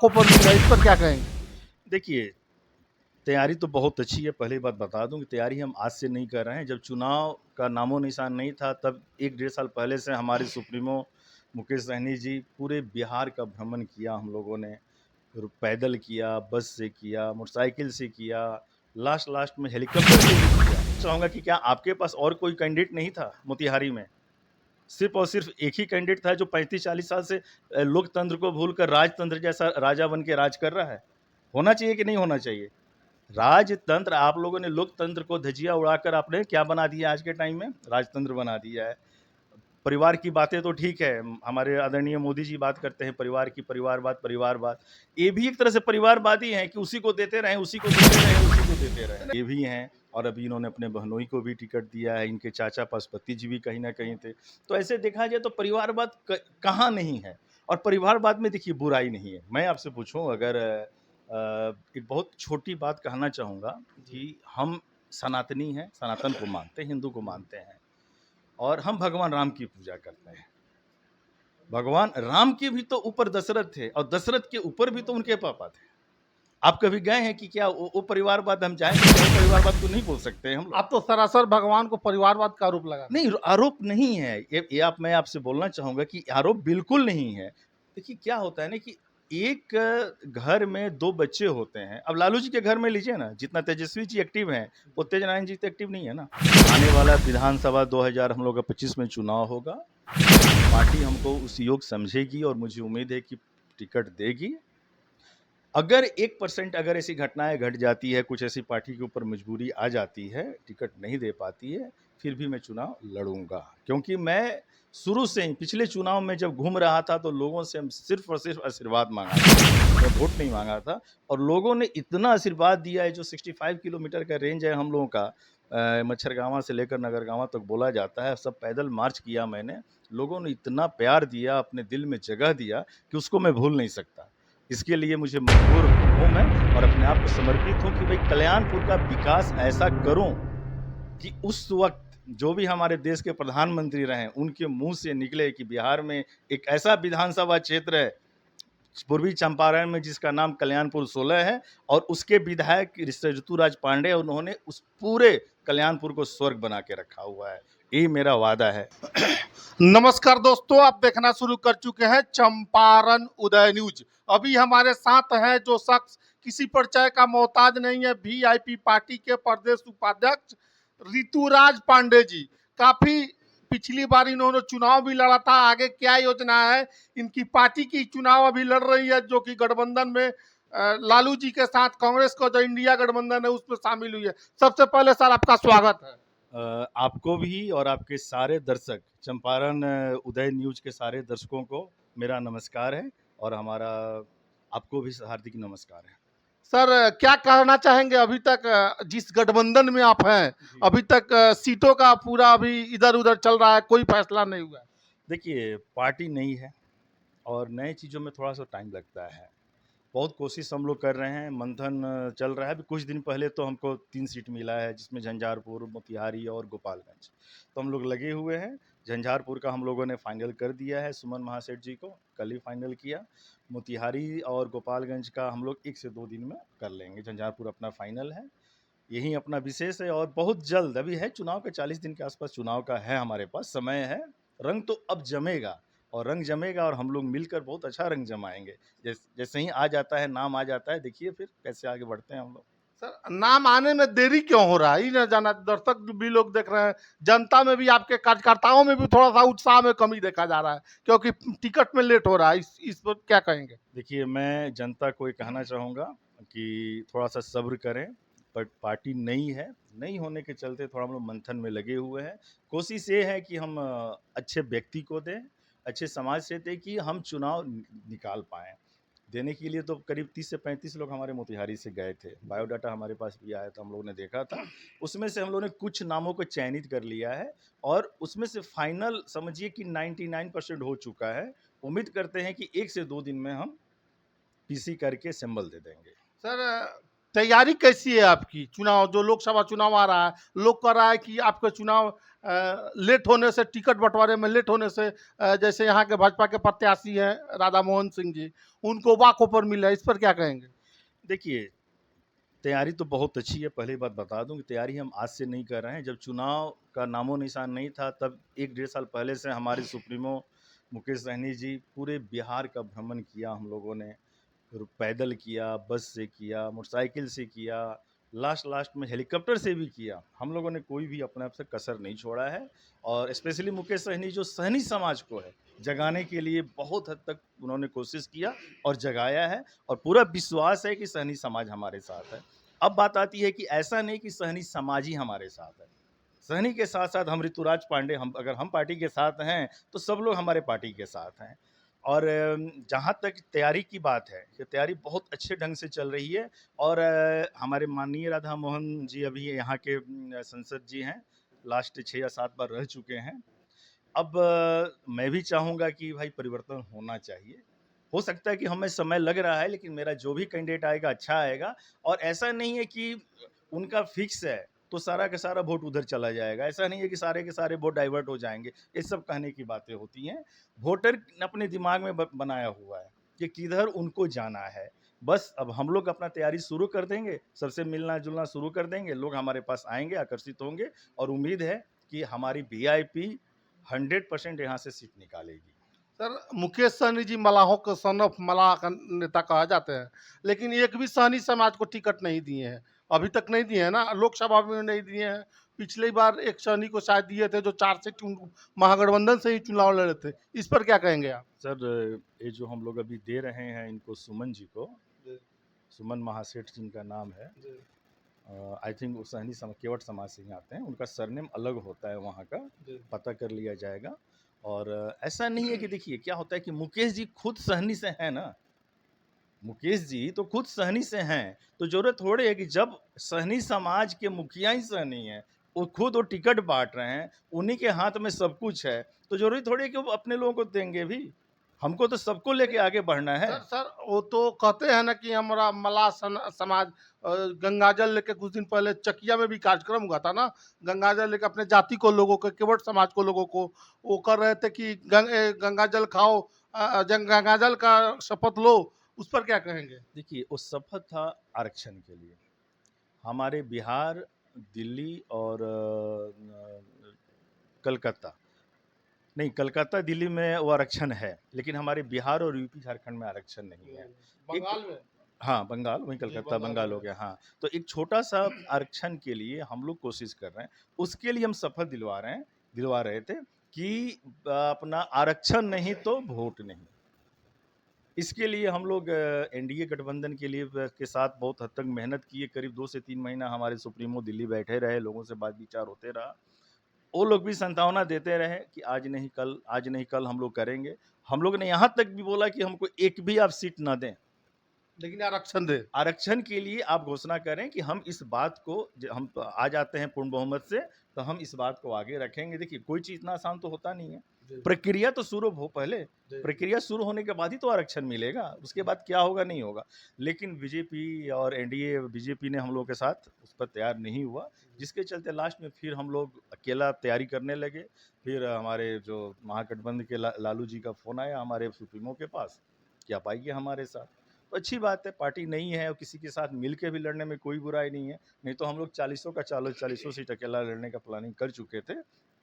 आंखों पर मिल रहा है, इस पर क्या कहेंगे? देखिए, तैयारी तो बहुत अच्छी है। पहली बात बता दूँ कि तैयारी हम आज से नहीं कर रहे हैं। जब चुनाव का नामो-निशान नहीं था, तब 1 डेढ़ साल पहले से हमारे सुप्रीमो मुकेश सहनी जी पूरे बिहार का भ्रमण किया हम लोगों ने। पैदल किया, बस से किया, मोटरसाइकिल से किया, लास्ट में हेलीकॉप्टर से भी किया। चाहूँगा कि क्या आपके पास और कोई कैंडिडेट नहीं था मोतिहारी में? सिर्फ़ और सिर्फ़ एक ही कैंडिडेट था जो 35-40 साल से लोकतंत्र को भूलकर राजतंत्र जैसा राजा बन के राज कर रहा है। होना चाहिए कि नहीं होना चाहिए? राजतंत्र आप लोगों ने लोकतंत्र को धज्जियाँ उड़ाकर आपने क्या बना दिया आज के टाइम में? राजतंत्र बना दिया है। परिवार की बातें तो ठीक है, हमारे आदरणीय मोदी जी बात करते हैं परिवार की, परिवारवाद। ये भी एक तरह से परिवारवाद ही है कि उसी को देते रहें, उसी को देते रहें, उसी को देते रहें। ये भी हैं और अभी इन्होंने अपने बहनोई को भी टिकट दिया है, इनके चाचा पशुपति जी भी कहीं न कहीं थे। तो ऐसे देखा जाए तो परिवारवाद कहाँ नहीं है और परिवारवाद में देखिए बुराई नहीं है। मैं आपसे पूछूँ अगर एक बहुत छोटी बात कहना चाहूँगा कि हम सनातनी हैं, सनातन को मानते हैं, हिंदू को मानते हैं और हम भगवान राम की पूजा करते हैं। भगवान राम के भी तो ऊपर दशरथ थे और दशरथ के ऊपर भी तो उनके पापा थे। आप कभी गए हैं कि क्या वो परिवारवाद हम चाहें तो परिवारवाद को नहीं बोल सकते हैं हम लोग? आप तो सरासर भगवान को परिवारवाद का आरोप लगा रहे हैं। नहीं, आरोप नहीं है। ये मैं आपसे बोलना चाहूँगा कि आरोप बिल्कुल नहीं है। देखिए क्या होता है ना कि एक घर में 2 बच्चे होते हैं। अब लालू जी के घर में लीजिए ना, जितना तेजस्वी जी एक्टिव हैं, उतने नारायण जी तो एक्टिव नहीं है ना। आने वाला विधानसभा 2000 हम लोग का 25 में चुनाव होगा। पार्टी हमको उस योग्य समझेगी और मुझे उम्मीद है कि टिकट देगी। अगर 1% अगर ऐसी घटनाएँ घट जाती है, कुछ ऐसी पार्टी के ऊपर मजबूरी आ जाती है, टिकट नहीं दे पाती है, फिर भी मैं चुनाव लड़ूँगा। क्योंकि मैं शुरू से ही पिछले चुनाव में जब घूम रहा था तो लोगों से हम सिर्फ़ और सिर्फ़ आशीर्वाद माँगा था। मैं वोट नहीं माँगा था और लोगों ने इतना आशीर्वाद दिया है जो 65 किलोमीटर का रेंज है हम लोगों का मच्छरगाँव से लेकर नगरगाँव तक बोला जाता है, सब पैदल मार्च किया मैंने। लोगों ने इतना प्यार दिया, अपने दिल में जगह दिया कि उसको मैं भूल नहीं सकता। इसके लिए मुझे मजबूर हूँ मैं और अपने आप को समर्पित हूँ कि भाई कल्याणपुर का विकास ऐसा करूँ कि उस वक़्त जो भी हमारे देश के प्रधानमंत्री रहे, उनके मुँह से निकले कि बिहार में एक ऐसा विधानसभा क्षेत्र है, पूर्वी चंपारण में जिसका नाम कल्याणपुर 16 है और उसके विधायक ऋतुराज पांडे उन्होंने उस पूरे कल्याणपुर को स्वर्ग बना के रखा हुआ है। यही मेरा वादा है। नमस्कार दोस्तों, आप देखना शुरू कर चुके हैं चंपारण उदय न्यूज। अभी हमारे साथ है जो शख्स किसी परिचय का मोहताज नहीं है, वीआईपी पार्टी के प्रदेश उपाध्यक्ष ऋतुराज पांडे जी। काफी पिछली बार इन्होंने चुनाव भी लड़ा था। आगे क्या योजना है इनकी? पार्टी की चुनाव अभी लड़ रही है जो कि गठबंधन में लालू जी के साथ कांग्रेस को जो इंडिया गठबंधन है उसमें शामिल हुई है। सबसे पहले सर आपका स्वागत है। आपको भी और आपके सारे दर्शक चंपारण उदय न्यूज के सारे दर्शकों को मेरा नमस्कार है और हमारा आपको भी हार्दिक नमस्कार है। सर क्या कहना चाहेंगे? अभी तक जिस गठबंधन में आप हैं, अभी तक सीटों का पूरा अभी इधर उधर चल रहा है, कोई फैसला नहीं हुआ है। देखिए पार्टी नई है और नए चीज़ों में थोड़ा सा टाइम लगता है। बहुत कोशिश हम लोग कर रहे हैं, मंथन चल रहा है। अभी कुछ दिन पहले तो हमको 3 सीट मिला है जिसमें झंझारपुर, मोतिहारी और गोपालगंज। तो हम लोग लगे हुए हैं। झंझारपुर का हम लोगों ने फाइनल कर दिया है सुमन महासेठ जी को, कल ही फाइनल किया। मोतिहारी और गोपालगंज का हम लोग 1 से 2 दिन में कर लेंगे। झंझारपुर अपना फाइनल है। यही अपना विशेष है और बहुत जल्द अभी है चुनाव का 40 दिन के आसपास चुनाव का है हमारे पास, समय है। रंग तो अब जमेगा और रंग जमेगा और हम लोग मिलकर बहुत अच्छा रंग जमाएँगे। जैसे ही आ जाता है, नाम आ जाता है, देखिए फिर कैसे आगे बढ़ते हैं हम लोग। सर नाम आने में देरी क्यों हो रहा है? ये ना जाना, दर्शक भी लोग देख रहे हैं, जनता में भी, आपके कार्यकर्ताओं में भी थोड़ा सा उत्साह में कमी देखा जा रहा है क्योंकि टिकट में लेट हो रहा है। इस पर क्या कहेंगे? देखिए मैं जनता को ये कहना चाहूँगा कि थोड़ा-सा सब्र करें, बट पार्टी नई है, नई होने के चलते थोड़ा हम लोग मंथन में लगे हुए हैं। कोशिश ये है कि हम अच्छे व्यक्ति को दें, अच्छे समाज से दें कि हम चुनाव निकाल पाएँ। देने के लिए तो करीब 30 से 35 लोग हमारे मोतिहारी से गए थे। बायोडाटा हमारे पास भी आया था, हम लोगों ने देखा था। उसमें से हम लोगों ने कुछ नामों को चयनित कर लिया है और उसमें से फाइनल समझिए कि 99% हो चुका है। उम्मीद करते हैं कि 1 से 2 दिन में हम पीसी करके सिंबल दे देंगे। सर तैयारी कैसी है आपकी? चुनाव जो लोकसभा चुनाव आ रहा है, लोग कह रहा है कि आपका चुनाव लेट होने से, टिकट बंटवारे में लेट होने से, जैसे यहाँ के भाजपा के प्रत्याशी हैं राधा मोहन सिंह जी, उनको वॉक ओवर मिला है, इस पर क्या कहेंगे? देखिए, तैयारी तो बहुत अच्छी है। पहली बात बता दूं कि तैयारी हम आज से नहीं कर रहे हैं। जब चुनाव का नामो निशान नहीं था, तब 1 डेढ़ साल पहले से हमारे सुप्रीमो मुकेश सहनी जी पूरे बिहार का भ्रमण किया हम लोगों ने। फिर पैदल किया, बस से किया, मोटरसाइकिल से किया, लास्ट लास्ट में हेलीकॉप्टर से भी किया। हम लोगों ने कोई भी अपने आप से कसर नहीं छोड़ा है। और स्पेशली मुकेश सहनी जो सहनी समाज को है जगाने के लिए बहुत हद तक उन्होंने कोशिश किया और जगाया है, और पूरा विश्वास है कि सहनी समाज हमारे साथ है। अब बात आती है कि ऐसा नहीं कि सहनी समाज ही हमारे साथ है। सहनी के साथ साथ हम ऋतुराज पांडे, हम अगर हम पार्टी के साथ हैं तो सब लोग हमारे पार्टी के साथ हैं। और जहाँ तक तैयारी की बात है, ये तैयारी बहुत अच्छे ढंग से चल रही है। और हमारे माननीय राधा मोहन जी अभी यहाँ के संसद जी हैं, लास्ट 6 या 7 बार रह चुके हैं। अब मैं भी चाहूँगा कि भाई परिवर्तन होना चाहिए। हो सकता है कि हमें समय लग रहा है, लेकिन मेरा जो भी कैंडिडेट आएगा अच्छा आएगा। और ऐसा नहीं है कि उनका फिक्स है तो सारा का सारा वोट उधर चला जाएगा। ऐसा नहीं है कि सारे के सारे वोट डाइवर्ट हो जाएंगे। ये सब कहने की बातें होती हैं। वोटर अपने दिमाग में बनाया हुआ है कि किधर उनको जाना है। बस अब हम लोग अपना तैयारी शुरू कर देंगे, सबसे मिलना जुलना शुरू कर देंगे, लोग हमारे पास आएंगे, आकर्षित होंगे, और उम्मीद है कि हमारी वीआईपी 100% यहाँ से सीट निकालेगी। सर, मुकेश सहनी जी मलाहों के सन ऑफ मलाह का नेता कहा जाते हैं, लेकिन एक भी सहनी समाज को टिकट नहीं दिए हैं, अभी तक नहीं दिए हैं ना, लोकसभा में नहीं दिए हैं। पिछली बार एक सहनी को शायद दिए थे जो 4 सीट महागठबंधन से ही चुनाव लड़े थे, इस पर क्या कहेंगे आप? सर, ये जो हम लोग अभी दे रहे हैं इनको सुमन जी को, सुमन महासेठ जिनका नाम है, आई थिंक वो सहनी केवट समाज से ही आते हैं। उनका सरनेम अलग होता है वहाँ का, पता कर लिया जाएगा। और ऐसा नहीं है कि देखिए क्या होता है कि मुकेश जी खुद सहनी से हैं ना, मुकेश जी तो खुद सहनी से हैं। तो जरूरत थोड़ी है कि जब सहनी समाज के मुखिया ही सहनी है, वो खुद वो टिकट बांट रहे हैं, उन्हीं के हाथ में सब कुछ है, तो जरूरी थोड़ी है कि वो अपने लोगों को देंगे भी। हमको तो सबको लेके आगे बढ़ना है। सर, वो तो कहते हैं ना कि हमारा मलाह समाज गंगाजल लेके कुछ दिन पहले चकिया में भी कार्यक्रम हुआ था ना, गंगाजल लेके अपने जाति को, लोगों को, केवट समाज को, लोगों को वो कर रहे थे कि गंगाजल खाओ, गंगाजल का शपथ लो, उस पर क्या कहेंगे? देखिए, वो शपथ था आरक्षण के लिए। हमारे बिहार, दिल्ली और कलकत्ता, नहीं, कलकत्ता दिल्ली में वो आरक्षण है, लेकिन हमारे बिहार और यूपी झारखंड में आरक्षण नहीं है। एक, बंगाल में? हाँ, बंगाल, वहीं कलकत्ता बंगाल हो गया। हाँ, तो एक छोटा सा आरक्षण के लिए हम लोग कोशिश कर रहे हैं। उसके लिए हम शपथ दिलवा रहे थे कि अपना आरक्षण नहीं तो वोट नहीं। इसके लिए हम लोग एनडीए गठबंधन के लिए के साथ बहुत हद तक मेहनत किए। करीब 2 से 3 महीना हमारे सुप्रीमो दिल्ली बैठे रहे, लोगों से बात विचार होते रहा। वो लोग भी संतावना देते रहे कि आज नहीं कल हम लोग करेंगे। हम लोग ने यहाँ तक भी बोला कि हमको एक भी आप सीट ना दें, लेकिन आरक्षण दे। आरक्षण के लिए आप घोषणा करें कि हम इस बात को, हम तो आ जाते हैं पूर्ण बहुमत से, तो हम इस बात को आगे रखेंगे। देखिए, कोई चीज इतना आसान तो होता नहीं है। प्रक्रिया तो शुरू हो, पहले प्रक्रिया शुरू होने के बाद ही तो आरक्षण मिलेगा, उसके बाद क्या होगा नहीं होगा। लेकिन बीजेपी और एनडीए, बीजेपी ने हम लोग के साथ उस पर तैयार नहीं हुआ, जिसके चलते लास्ट में फिर हम लोग अकेला तैयारी करने लगे। फिर हमारे जो महागठबंधन के लालू जी का फोन आया हमारे सुप्रीमो के पास कि आप आइए हमारे साथ। तो अच्छी बात है, पार्टी नहीं है और किसी के साथ मिल के भी लड़ने में कोई बुराई नहीं है। नहीं तो हम लोग 40 सीट अकेला लड़ने का प्लानिंग कर चुके थे,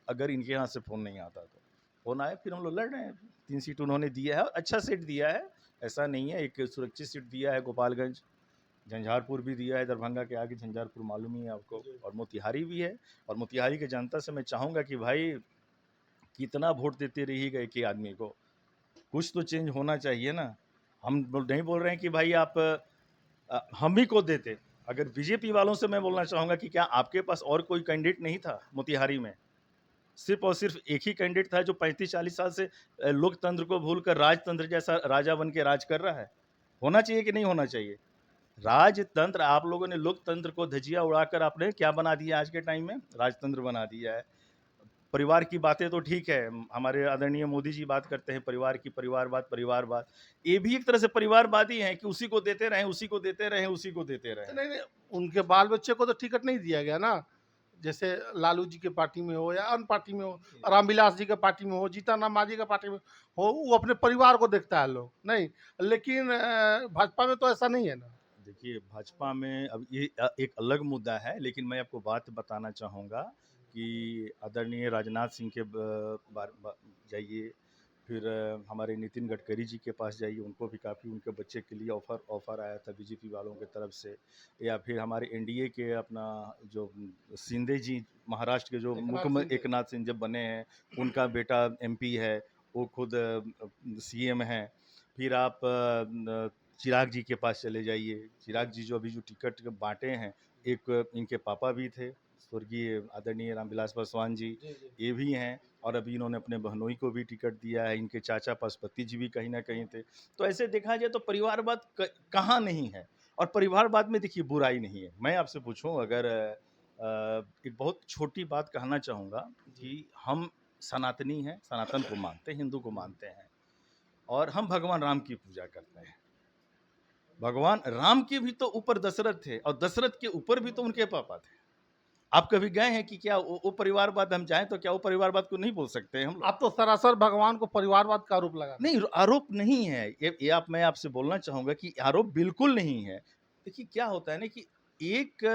अगर इनके यहाँ से फ़ोन नहीं आता तो। फ़ोन आया, फिर हम लोग लड़ रहे हैं। 3 सीट उन्होंने दिया है, अच्छा सीट दिया है, ऐसा नहीं है। एक सुरक्षित सीट दिया है गोपालगंज, झंझारपुर भी दिया है, दरभंगा के आगे झंझारपुर मालूम ही है आपको, और मोतिहारी भी है। और मोतिहारी की जनता से मैं चाहूँगा कि भाई कितना वोट देते रहिएगा एक ही आदमी को, कुछ तो चेंज होना चाहिए ना। हम नहीं बोल रहे हैं कि भाई आप हम ही को देते। अगर बीजेपी वालों से मैं बोलना चाहूँगा कि क्या आपके पास और कोई कैंडिडेट नहीं था मोतिहारी में? सिर्फ और सिर्फ एक ही कैंडिडेट था जो 35-40 साल से लोकतंत्र को भूलकर राजतंत्र जैसा राजा बन के राज कर रहा है। होना चाहिए कि नहीं होना चाहिए? राजतंत्र, आप लोगों ने लोकतंत्र को धजिया उड़ाकर आपने क्या बना दिया आज के टाइम में? राजतंत्र बना दिया है। परिवार की बातें तो ठीक है, हमारे आदरणीय मोदी जी बात करते हैं परिवार की, परिवारवाद। ये भी एक तरह से परिवारवादी हैं कि उसी को देते रहें, उसी को देते रहें, उसी को देते रहें। नहीं, नहीं, उनके बाल बच्चे को तो टिकट नहीं दिया गया ना। जैसे लालू जी के पार्टी में हो या अन्य पार्टी में हो, रामविलास जी के पार्टी में हो, जीतन राम जी के पार्टी में हो, वो अपने परिवार को देखता है लोग नहीं। लेकिन भाजपा में तो ऐसा नहीं है ना। देखिए, भाजपा में अब ये एक अलग मुद्दा है, लेकिन मैं आपको बात बताना चाहूँगा कि आदरणीय राजनाथ सिंह के जाइए, फिर हमारे नितिन गडकरी जी के पास जाइए, उनको भी काफ़ी उनके बच्चे के लिए ऑफ़र आया था बीजेपी वालों की तरफ से, या फिर हमारे एनडीए के अपना जो शिंदे जी महाराष्ट्र के जो मुख्यमंत्री एकनाथ सिंह जब बने हैं, उनका बेटा एमपी है, वो खुद सीएम हैं। फिर आप चिराग जी के पास चले जाइए, चिराग जी जो अभी जो टिकट बाँटे हैं, एक इनके पापा भी थे, स्वर्गीय आदरणीय रामविलास पासवान जी, ये भी हैं, और अभी इन्होंने अपने बहनोई को भी टिकट दिया है, इनके चाचा पशुपति जी भी कहीं न कहीं थे। तो ऐसे देखा जाए तो परिवारवाद कहाँ नहीं है, और परिवारवाद में देखिए बुराई नहीं है। मैं आपसे पूछूँ, अगर एक बहुत छोटी बात कहना चाहूँगा कि हम सनातनी हैं, सनातन को मानते हैं, हिंदू को मानते हैं, और हम भगवान राम की पूजा करते हैं। भगवान राम के भी तो ऊपर दशरथ थे, और दशरथ के ऊपर भी तो उनके पापा थे। आप कभी गए हैं कि क्या वो परिवारवाद हम चाहें तो क्या वो परिवारवाद को नहीं बोल सकते हैं हम लोग? आप तो सरासर भगवान को परिवारवाद का आरोप लगा रहे हैं। नहीं, आरोप नहीं है। ये आप मैं आपसे बोलना चाहूँगा कि आरोप बिल्कुल नहीं है। देखिए क्या होता है ना कि एक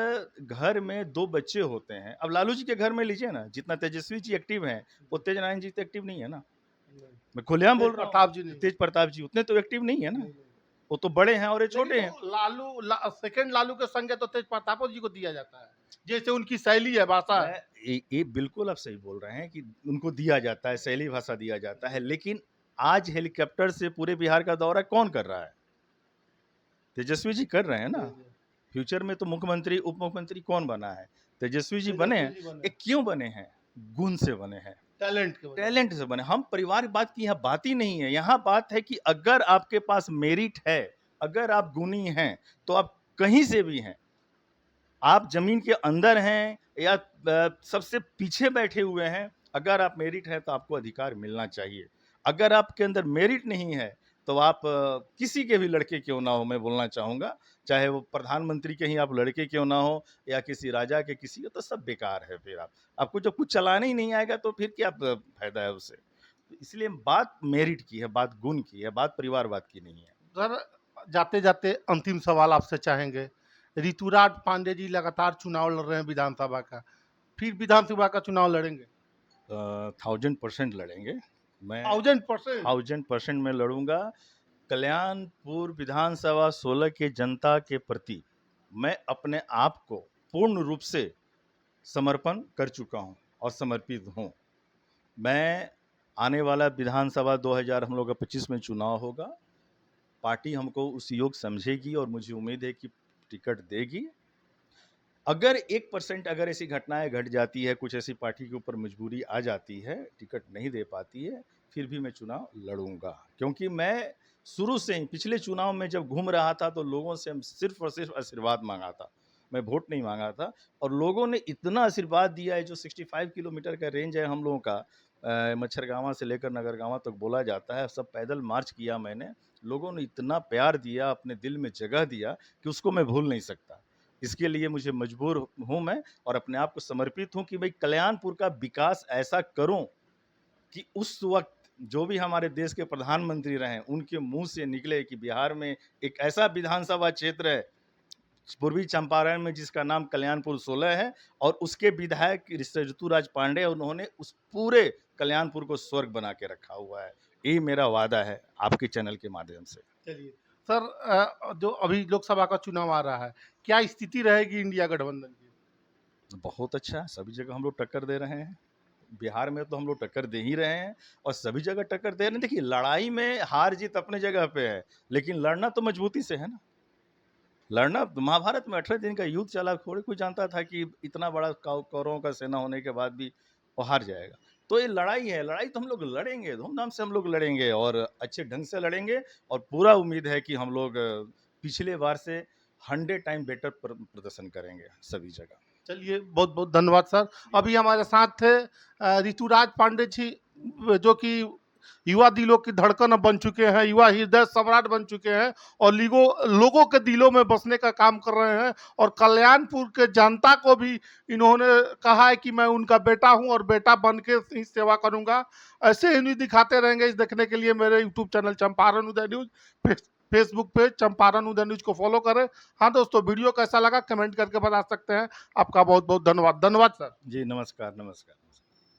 घर में 2 बच्चे होते हैं। अब लालू जी के घर में लीजिए ना, जितना तेजस्वी जी एक्टिव हैं, वो तेज नारायण जी तो एक्टिव नहीं है ना। मैं खुलेआम बोल तेज रहा प्रताप जी हूँ, नहीं। तेज प्रताप जी उतने तो एक्टिव नहीं है ना। वो तो बड़े हैं और ये छोटे हैं। सेकंड लालू के संज्ञा तो तेज प्रताप जी को दिया जाता है, जैसे उनकी शैली है, भाषा मैं है। ये बिल्कुल आप सही बोल रहे हैं कि उनको दिया जाता है, शैली भाषा दिया जाता है, लेकिन आज हेलीकॉप्टर से पूरे बिहार का दौरा कौन कर रहा है? तेजस्वी जी कर रहे हैं ना। फ्यूचर में तो मुख्यमंत्री, उप मुख्यमंत्री कौन बना है? तेजस्वी जी बने हैं। ये क्यों बने हैं? गुण से बने हैं, टैलेंट के वजह टैलेंट से बने। हम परिवारवाद की यहाँ बात ही नहीं है। यहाँ बात है कि अगर आपके पास मेरिट है, अगर आप गुणी हैं, तो आप कहीं से भी हैं। आप ज़मीन के अंदर हैं या सबसे पीछे बैठे हुए हैं, अगर आप मेरिट है तो आपको अधिकार मिलना चाहिए। अगर आपके अंदर मेरिट नहीं है, तो आप किसी के भी लड़के क्यों ना हो, मैं बोलना चाहूँगा, चाहे वो प्रधानमंत्री के ही आप लड़के क्यों ना हो या किसी राजा के किसी के, तो सब बेकार है फिर आप। आपको जब कुछ चलाना ही नहीं आएगा तो फिर क्या फ़ायदा है उससे? तो इसलिए बात मेरिट की है, बात गुण की है, बात परिवारवाद की नहीं है। सर, जाते जाते अंतिम सवाल आपसे चाहेंगे। ऋतुराज पांडे जी लगातार चुनाव लड़ रहे हैं विधानसभा का, फिर विधानसभा का चुनाव लड़ेंगे? 1000% लड़ेंगे। मैं 1000%। 1000% मैं लड़ूँगा। कल्याणपुर विधानसभा 16 के जनता के प्रति मैं अपने आप को पूर्ण रूप से समर्पण कर चुका हूँ और समर्पित हूँ। मैं आने वाला विधानसभा 2000 हम लोग का 25 में चुनाव होगा। पार्टी हमको उस योग्य समझेगी और मुझे उम्मीद है कि टिकट देगी। अगर 1% अगर ऐसी घटनाएँ घट जाती है, कुछ ऐसी पार्टी के ऊपर मजबूरी आ जाती है, टिकट नहीं दे पाती है, फिर भी मैं चुनाव लड़ूँगा। क्योंकि मैं शुरू से ही पिछले चुनाव में जब घूम रहा था तो लोगों से सिर्फ़ और सिर्फ़ आशीर्वाद माँगा था। मैं वोट नहीं माँगा था, और लोगों ने इतना आशीर्वाद दिया है। जो 65 किलोमीटर का रेंज है हम लोगों का, मच्छरगाँव से लेकर नगरगाँव तक बोला जाता है, सब पैदल मार्च किया मैंने। लोगों ने इतना प्यार दिया, अपने दिल में जगह दिया कि उसको मैं भूल नहीं सकता। इसके लिए मुझे मजबूर हूँ मैं, और अपने आप को समर्पित हूँ कि भाई कल्याणपुर का विकास ऐसा करूँ कि उस वक़्त जो भी हमारे देश के प्रधानमंत्री रहे, उनके मुँह से निकले कि बिहार में एक ऐसा विधानसभा क्षेत्र है, पूर्वी चंपारण में, जिसका नाम कल्याणपुर 16 है, और उसके विधायक ऋतुराज पांडे, उन्होंने उस पूरे कल्याणपुर को स्वर्ग बना के रखा हुआ है। यही मेरा वादा है आपके चैनल के माध्यम से। चलिए सर, जो अभी लोकसभा का चुनाव आ रहा है, क्या स्थिति रहेगी इंडिया गठबंधन की? बहुत अच्छा है, सभी जगह हम लोग टक्कर दे रहे हैं। बिहार में तो हम लोग टक्कर दे ही रहे हैं, और सभी जगह टक्कर दे रहे हैं। देखिए, लड़ाई में हार-जीत अपने जगह पे है, लेकिन लड़ना तो मजबूती से है ना। लड़ना महाभारत में 18 दिन का युद्ध चला, थोड़ी कोई जानता था कि इतना बड़ा कौरवों का सेना होने के बाद भी वो हार जाएगा। तो ये लड़ाई है, लड़ाई तो हम लोग लड़ेंगे, धूमधाम से हम लोग लड़ेंगे, और अच्छे ढंग से लड़ेंगे, और पूरा उम्मीद है कि हम लोग पिछले बार से 100 टाइम बेटर प्रदर्शन करेंगे सभी जगह। चलिए, बहुत बहुत धन्यवाद सर। अभी हमारे साथ थे ऋतुराज पांडे जी, जो कि युवा दिलों की धड़कन अब बन चुके हैं, युवा हृदय सम्राट बन चुके हैं और लोगों के दिलों में बसने का काम कर रहे हैं। और कल्याणपुर के जनता को भी इन्होंने कहा है कि मैं उनका बेटा हूं और बेटा बन के ही सेवा करूंगा। ऐसे ही न्यूज दिखाते रहेंगे। इस देखने के लिए मेरे यूट्यूब चैनल चंपारण उदय न्यूज, फेसबुक पेज चंपारण उदय न्यूज को फॉलो करें। हाँ दोस्तों, वीडियो कैसा लगा कमेंट करके बता सकते हैं। आपका बहुत बहुत धन्यवाद। धन्यवाद सर। जी, नमस्कार, नमस्कार।